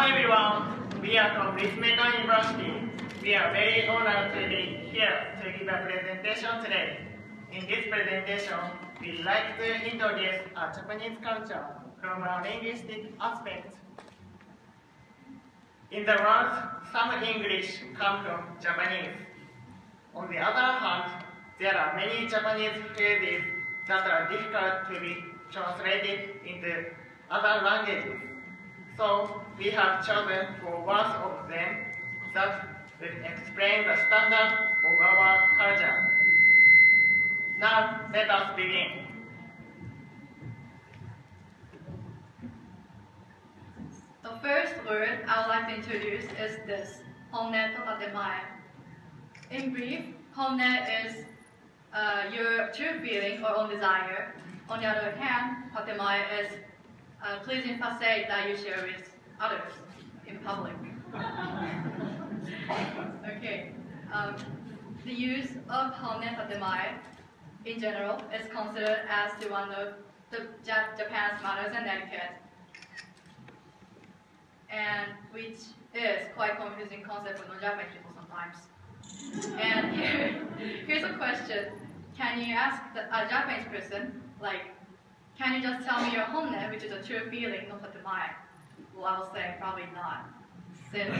everyone, we are from Ritsumeikan University. We are very honored to be here to give a presentation today. In this presentation, we'd like to introduce our Japanese culture from a linguistic aspect. In the words, some English come from Japanese. On the other hand, there are many Japanese phrases that are difficult to be translated into other languages. So we have chosen for one of them that will explain the standard of our culture. Now let us begin. The first word I would like to introduce is this, honne to tatemae. In brief, honne is your true feeling or own desire. On the other hand, tatemae is a pleasing facade that you share with others in public. Okay. The use of honne tatemae in general is considered as one of Japan's manners and etiquette, and which is quite confusing concept for non-Japanese people sometimes. And here's a question: can you ask a Japanese person, like, can you just tell me your honne, which is a true feeling, no tatemae? Well, I will say probably not, since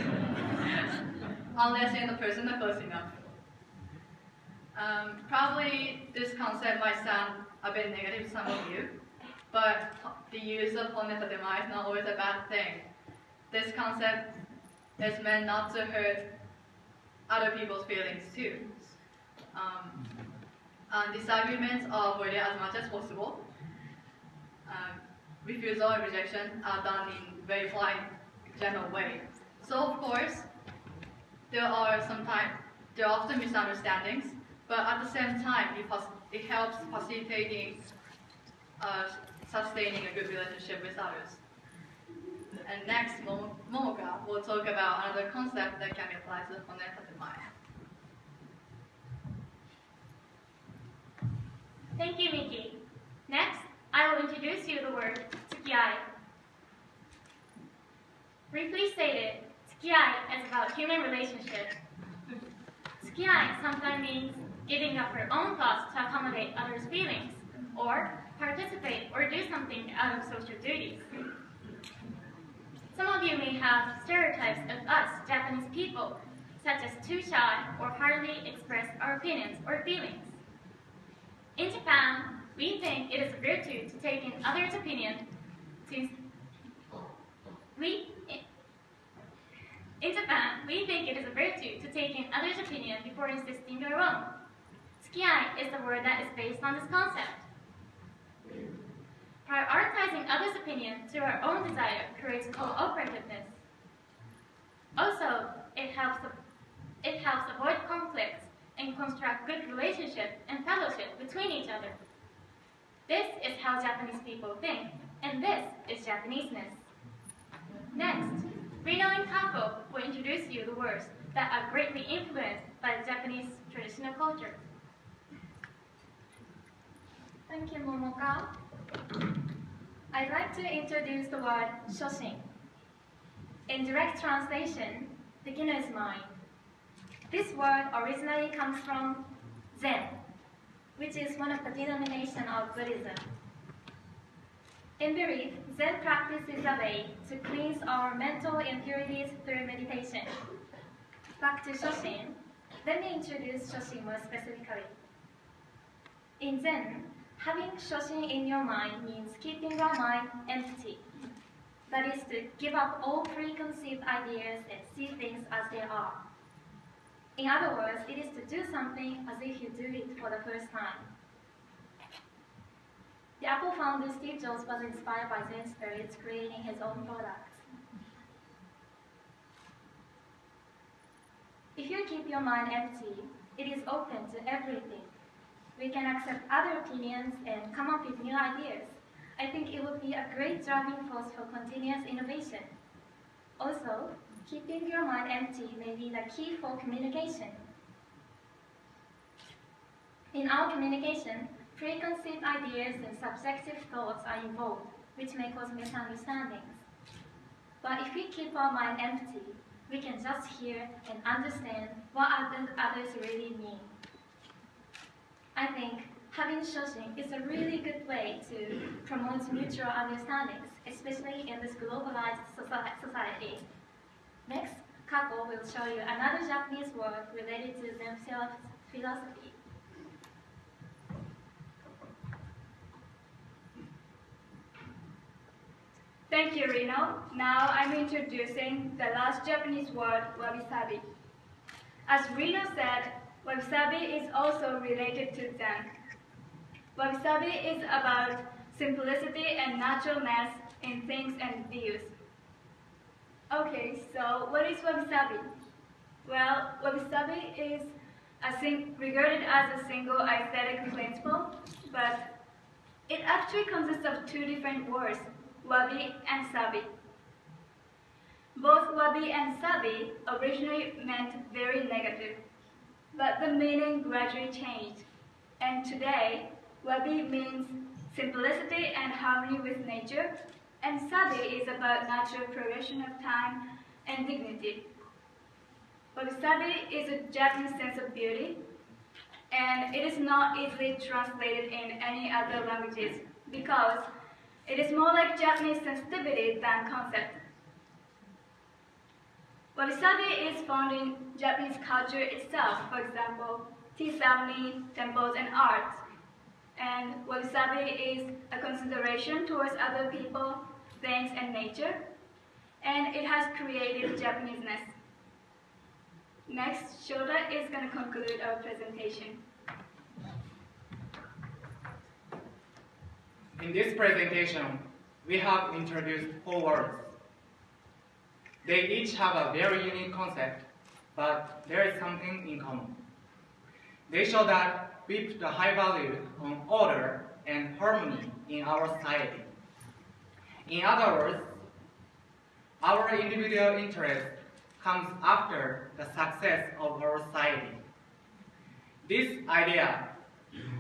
unless you're in the person are close enough. Probably this concept might sound a bit negative to some of you, but the use of honne tatemae is not always a bad thing. This concept is meant not to hurt other people's feelings too. Disagreements are avoided as much as possible. Refusal and rejection are done in very polite, general way. So of course, there are often misunderstandings, but at the same time, it helps facilitating sustaining a good relationship with others. And next, Momoka will talk about another concept that can be applied to honne tatemae. Thank you, Miki. Next, I will introduce you the word tsukiyai. Briefly stated, tsukiyai is about human relationship. Tsukiyai sometimes means giving up your own thoughts to accommodate others' feelings, or participate or do something out of social duties. Some of you may have stereotypes of us, Japanese people, such as too shy or hardly express our opinions or feelings. In Japan, we think it is a virtue to take in others' opinion. Before insisting your own. Tsukiyai is the word that is based on this concept. Prioritizing others' opinion to our own desire creates cooperativeness. Also, it helps avoid conflicts and construct good relationship and fellowship between each other. This is how Japanese people think, and this is Japaneseness. Next, Rino and Kako will introduce you the words that are greatly influenced by the Japanese traditional culture. Thank you, Momoka. I'd like to introduce the word shoshin. In direct translation, beginner's mind. This word originally comes from Zen, which is one of the denominations of Buddhism. In brief, Zen practice is a way to cleanse our mental impurities through meditation. Back to shoshin, let me introduce shoshin more specifically. In Zen, having shoshin in your mind means keeping your mind empty. That is to give up all preconceived ideas and see things as they are. In other words, it is to do something as if you do it for the first time. The Apple founder Steve Jobs was inspired by Zen spirits creating his own products. If you keep your mind empty, it is open to everything. We can accept other opinions and come up with new ideas. I think it would be a great driving force for continuous innovation. Also, keeping your mind empty may be the key for communication. In our communication, preconceived ideas and subjective thoughts are involved, which may cause misunderstandings. But if we keep our mind empty, we can just hear and understand what others really mean. I think having shoshin is a really good way to promote mutual understandings, especially in this globalized society. Next, Kako will show you another Japanese word related to Zen philosophy. Thank you, Rino. Now I'm introducing the last Japanese word, wabi-sabi. As Rino said, wabi-sabi is also related to Zen. Wabi-sabi is about simplicity and naturalness in things and views. Okay, so what is wabi-sabi? Well, wabi-sabi is regarded as a single aesthetic principle, but it actually consists of two different words, wabi and sabi. Both wabi and sabi originally meant very negative, but the meaning gradually changed, and today, wabi means simplicity and harmony with nature, and sabi is about natural progression of time and dignity. Wabi-sabi is a Japanese sense of beauty, and it is not easily translated in any other languages because it is more like Japanese sensitivity than concept. Wabi-sabi is found in Japanese culture itself, for example, tea ceremony, temples, and art. And wabi-sabi is a consideration towards other people, things, and nature, and it has creative Japaneseness. Next, Shoda is going to conclude our presentation. In this presentation, we have introduced 4 words. They each have a very unique concept, but there is something in common. They show that we put a high value on order and harmony in our society. In other words, our individual interest comes after the success of our society. This idea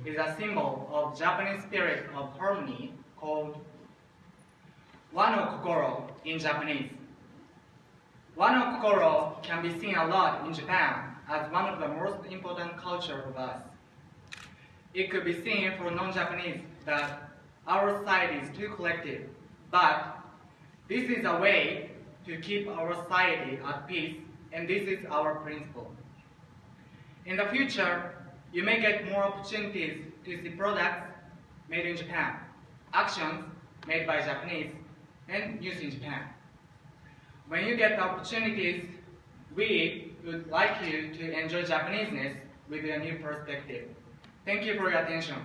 is a symbol of Japanese spirit of harmony called Wano Kokoro in Japanese. Wano Kokoro can be seen a lot in Japan as one of the most important culture of us. It could be seen for non-Japanese that our society is too collective, but this is a way to keep our society at peace, and this is our principle. In the future, you may get more opportunities to see products made in Japan, actions made by Japanese, and used in Japan. When you get the opportunities, we would like you to enjoy Japaneseness with a new perspective. Thank you for your attention.